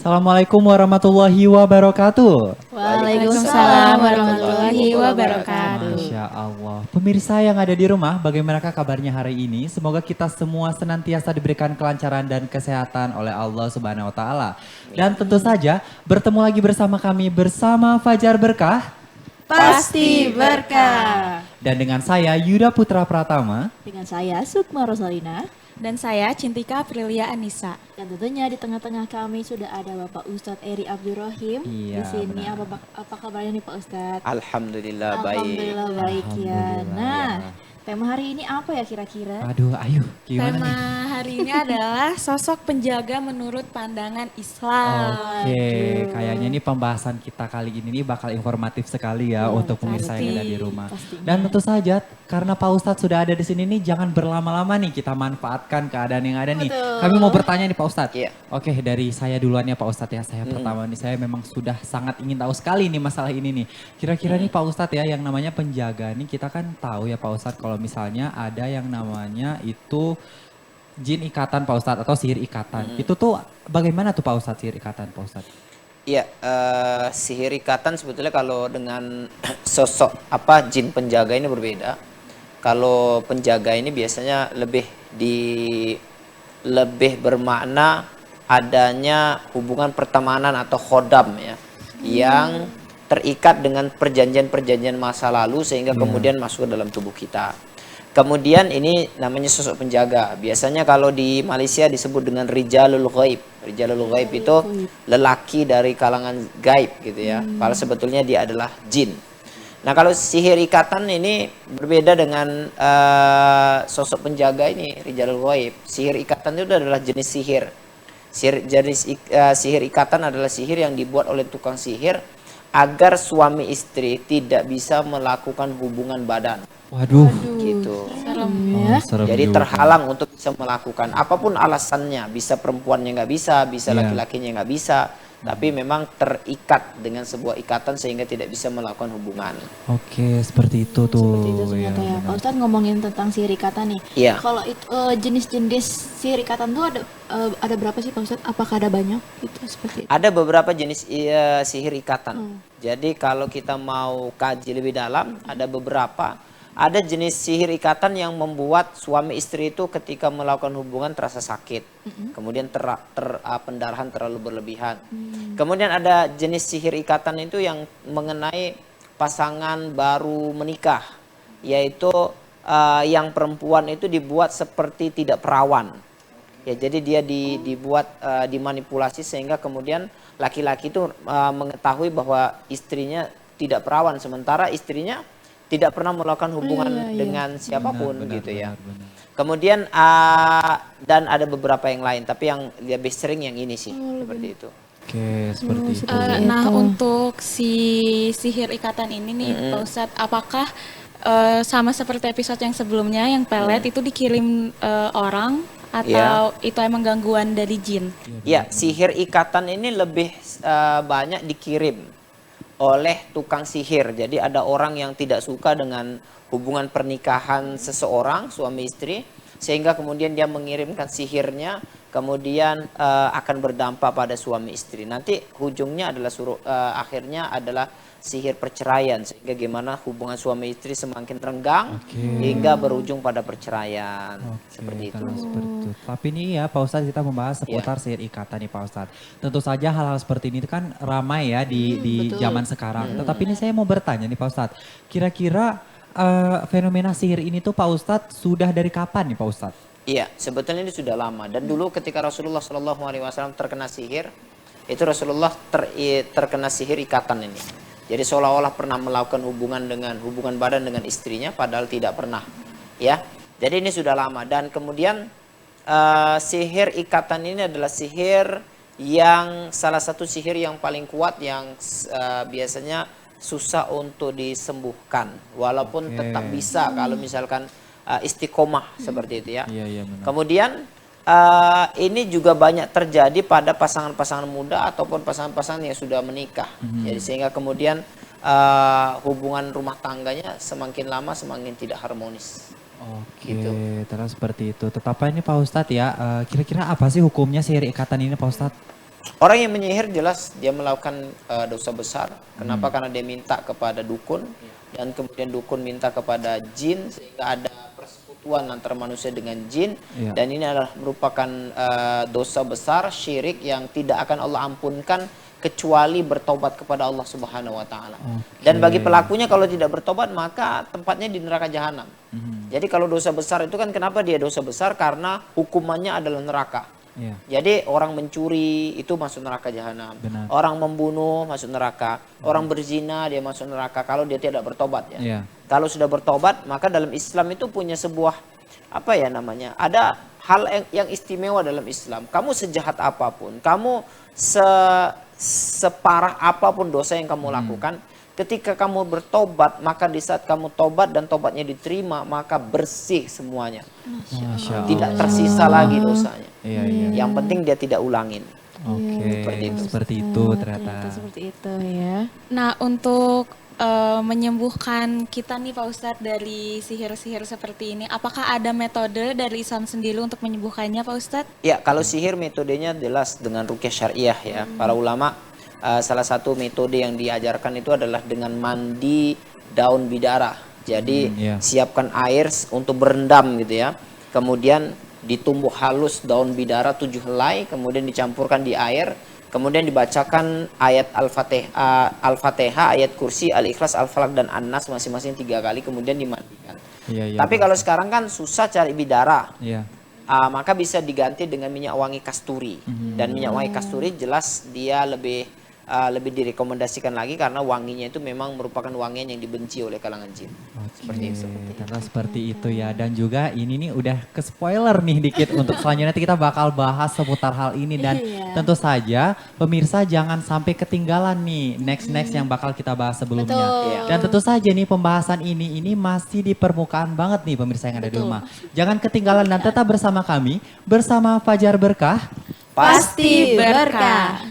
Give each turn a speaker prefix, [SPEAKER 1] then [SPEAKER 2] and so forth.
[SPEAKER 1] Assalamualaikum warahmatullahi wabarakatuh.
[SPEAKER 2] Waalaikumsalam warahmatullahi wabarakatuh.
[SPEAKER 1] Masya Allah. Pemirsa yang ada di rumah, bagaimanakah kabarnya hari ini? Semoga kita semua senantiasa diberikan kelancaran dan kesehatan oleh Allah Subhanahu wa Ta'ala. Dan tentu saja bertemu lagi bersama kami bersama Fajar Berkah.
[SPEAKER 2] Pasti berkah.
[SPEAKER 1] Dan dengan saya Yuda Putra Pratama.
[SPEAKER 2] Dengan saya Sukma Rosalina.
[SPEAKER 3] Dan saya Cintika Aprilia Anissa.
[SPEAKER 2] Dan tentunya di tengah-tengah kami sudah ada Bapak Ustadz Eri Abdurrahim.
[SPEAKER 1] Iya,
[SPEAKER 2] di sini
[SPEAKER 1] benar.
[SPEAKER 2] apa kabarnya nih Pak Ustadz?
[SPEAKER 4] Alhamdulillah baik.
[SPEAKER 2] Alhamdulillah baik ya.
[SPEAKER 1] Alhamdulillah,
[SPEAKER 2] Nah,
[SPEAKER 1] ya.
[SPEAKER 2] tema hari ini apa ya kira-kira?
[SPEAKER 1] Aduh, ayo gimana
[SPEAKER 3] Tema
[SPEAKER 1] nih?
[SPEAKER 3] hari ini adalah sosok penjaga menurut pandangan Islam.
[SPEAKER 1] Oke, kayaknya ini pembahasan kita kali ini nih bakal informatif sekali ya
[SPEAKER 2] Iya,
[SPEAKER 1] untuk pemirsa yang ada di
[SPEAKER 3] pasti.
[SPEAKER 1] rumah.
[SPEAKER 2] Pastinya.
[SPEAKER 1] Dan tentu saja karena Pak Ustadz sudah ada di sini nih, jangan berlama-lama nih, kita manfaatkan keadaan yang ada nih.
[SPEAKER 2] Betul.
[SPEAKER 1] Kami mau bertanya nih Pak Ustadz.
[SPEAKER 4] Iya.
[SPEAKER 1] Oke, dari saya duluan ya Pak Ustadz ya. Saya pertama nih, saya memang sudah sangat ingin tahu sekali nih masalah ini nih. Kira-kira nih Pak Ustadz ya, yang namanya penjaga nih, kita kan tahu ya Pak Ustadz kalau misalnya ada yang namanya itu jin ikatan Pak Ustadz atau sihir ikatan. Itu tuh bagaimana tuh Pak Ustadz sihir ikatan Pak Ustadz?
[SPEAKER 4] Iya, sihir ikatan sebetulnya kalau dengan sosok apa jin penjaga ini berbeda. Kalau penjaga ini biasanya lebih bermakna adanya hubungan pertemanan atau khodam ya, yang terikat dengan perjanjian-perjanjian masa lalu sehingga kemudian masuk ke dalam tubuh kita. Kemudian ini namanya sosok penjaga. Biasanya kalau di Malaysia disebut dengan Rijalul Ghaib. Rijalul Ghaib itu lelaki dari kalangan gaib gitu ya. Padahal sebetulnya dia adalah jin. Nah kalau sihir ikatan ini berbeda dengan sosok penjaga ini Rijalul Ghaib. Sihir ikatan itu adalah jenis sihir. Sihir ikatan adalah sihir yang dibuat oleh tukang sihir agar suami istri tidak bisa melakukan hubungan badan.
[SPEAKER 1] Waduh.
[SPEAKER 4] Gitu.
[SPEAKER 1] Oh, serem
[SPEAKER 4] Jadi
[SPEAKER 1] juga.
[SPEAKER 4] terhalang untuk bisa melakukan apapun alasannya, bisa perempuannya nggak bisa
[SPEAKER 1] Iya.
[SPEAKER 4] laki-lakinya nggak bisa, tapi memang terikat dengan sebuah ikatan sehingga tidak bisa melakukan hubungan.
[SPEAKER 1] Oke, seperti itu tuh.
[SPEAKER 2] Seperti itu ternyata ya.
[SPEAKER 1] benar.
[SPEAKER 2] Pak Ustadz ngomongin tentang sihir ikatan nih.
[SPEAKER 4] Iya.
[SPEAKER 2] Kalau itu jenis-jenis sihir ikatan tuh ada berapa sih Pak Ustadz? Apakah ada banyak? Itu seperti itu.
[SPEAKER 4] Ada beberapa jenis sihir ikatan. Jadi kalau kita mau kaji lebih dalam, ada beberapa. Ada jenis sihir ikatan yang membuat suami istri itu ketika melakukan hubungan terasa sakit. Kemudian pendarahan terlalu berlebihan. Kemudian ada jenis sihir ikatan itu yang mengenai pasangan baru menikah. Yaitu yang perempuan itu dibuat seperti tidak perawan. Ya, jadi dia dibuat dimanipulasi sehingga kemudian laki-laki itu mengetahui bahwa istrinya tidak perawan. Sementara istrinya tidak pernah melakukan hubungan dengan siapapun
[SPEAKER 1] Benar,
[SPEAKER 4] gitu ya.
[SPEAKER 1] benar.
[SPEAKER 4] Kemudian dan ada beberapa yang lain, tapi yang lebih sering yang ini sih seperti itu.
[SPEAKER 1] Oke, seperti itu.
[SPEAKER 3] Nah untuk si sihir ikatan ini nih Pak Ustadz, apakah sama seperti episode yang sebelumnya yang pelet itu dikirim orang atau itu emang gangguan dari jin?
[SPEAKER 4] Ya, sihir ikatan ini lebih banyak dikirim oleh tukang sihir. Jadi ada orang yang tidak suka dengan hubungan pernikahan seseorang, suami istri, sehingga kemudian dia mengirimkan sihirnya, kemudian akan berdampak pada suami istri. Nanti ujungnya adalah akhirnya adalah sihir perceraian, sehingga gimana hubungan suami istri semakin renggang hingga berujung pada perceraian. Seperti itu.
[SPEAKER 1] Seperti itu. Tapi nih ya Pak Ustadz, kita membahas seputar sihir ikatan nih Pak Ustadz. Tentu saja hal-hal seperti ini kan ramai ya di
[SPEAKER 2] betul.
[SPEAKER 1] zaman sekarang. Tetapi ini saya mau bertanya nih Pak Ustadz, kira-kira fenomena sihir ini tuh Pak Ustadz sudah dari kapan nih Pak Ustadz?
[SPEAKER 4] Iya, sebetulnya ini sudah lama. Dan dulu ketika Rasulullah SAW terkena sihir, itu Rasulullah terkena sihir ikatan ini. Jadi seolah-olah pernah melakukan hubungan badan dengan istrinya, padahal tidak pernah. Ya, jadi ini sudah lama. Dan kemudian sihir ikatan ini adalah sihir yang salah satu sihir yang paling kuat yang biasanya susah untuk disembuhkan, walaupun tetap bisa kalau misalkan istiqomah seperti itu ya.
[SPEAKER 1] Iya, benar.
[SPEAKER 4] Kemudian ini juga banyak terjadi pada pasangan-pasangan muda ataupun pasangan-pasangan yang sudah menikah. Jadi sehingga kemudian hubungan rumah tangganya semakin lama semakin tidak harmonis.
[SPEAKER 1] Oke,
[SPEAKER 4] Gitu.
[SPEAKER 1] terus seperti itu. Tetapnya ini Pak Ustadz ya, kira-kira apa sih hukumnya sihir ikatan ini Pak Ustadz?
[SPEAKER 4] Orang yang menyihir jelas dia melakukan dosa besar. Kenapa? Karena dia minta kepada dukun dan kemudian dukun minta kepada jin sehingga ada persekutuan antara manusia dengan jin.
[SPEAKER 1] Iya.
[SPEAKER 4] Dan ini adalah merupakan dosa besar syirik yang tidak akan Allah ampunkan kecuali bertobat kepada Allah Subhanahu wa taala. Dan bagi pelakunya kalau tidak bertobat maka tempatnya di neraka jahanam. Jadi kalau dosa besar itu kan kenapa dia dosa besar? Karena hukumannya adalah neraka.
[SPEAKER 1] Iya.
[SPEAKER 4] Jadi orang mencuri itu masuk neraka jahanam.
[SPEAKER 1] Benar.
[SPEAKER 4] Orang membunuh masuk neraka. Orang berzina dia masuk neraka kalau dia tidak bertobat ya.
[SPEAKER 1] Iya.
[SPEAKER 4] Kalau sudah bertobat maka dalam Islam itu punya sebuah apa ya namanya? Ada hal yang istimewa dalam Islam. Kamu sejahat apapun, kamu separah apapun dosa yang kamu lakukan, ketika kamu bertobat, maka di saat kamu tobat dan tobatnya diterima, maka bersih semuanya.
[SPEAKER 1] Masya
[SPEAKER 4] Tidak
[SPEAKER 1] Allah.
[SPEAKER 4] tersisa lagi dosanya.
[SPEAKER 1] Iya, iya.
[SPEAKER 4] Yang penting dia tidak ulangin.
[SPEAKER 1] Oke, seperti itu ternyata.
[SPEAKER 2] Seperti itu ya.
[SPEAKER 3] Nah, untuk menyembuhkan kita nih Pak Ustadz dari sihir-sihir seperti ini, apakah ada metode dari Islam sendiri untuk menyembuhkannya Pak Ustadz?
[SPEAKER 4] Ya, kalau sihir metodenya jelas dengan ruqyah syariah ya. Para ulama salah satu metode yang diajarkan itu adalah dengan mandi daun bidara. Jadi siapkan air untuk berendam gitu ya. Kemudian ditumbuk halus daun bidara 7 helai, kemudian dicampurkan di air. Kemudian dibacakan ayat Al-Fatihah, ayat Kursi, Al-Ikhlas, Al-Falaq, dan An-Nas masing-masing 3 kali, kemudian dimandikan.
[SPEAKER 1] Iya, iya,
[SPEAKER 4] Tapi kalau sekarang kan susah cari bidara,
[SPEAKER 1] Iya.
[SPEAKER 4] maka bisa diganti dengan minyak wangi kasturi. Dan minyak wangi kasturi jelas dia lebih direkomendasikan lagi karena wanginya itu memang merupakan wangian yang dibenci oleh kalangan jin.
[SPEAKER 1] Seperti itu. Ternyata seperti itu ya. Dan juga ini nih udah ke spoiler nih dikit untuk selanjutnya nanti kita bakal bahas seputar hal ini. Dan tentu saja pemirsa jangan sampai ketinggalan nih next yang bakal kita bahas sebelumnya.
[SPEAKER 2] Betul.
[SPEAKER 1] Dan tentu saja nih pembahasan ini masih di permukaan banget nih pemirsa yang ada di rumah. Jangan ketinggalan dan tetap bersama kami, bersama Fajar Berkah.
[SPEAKER 2] Pasti berkah.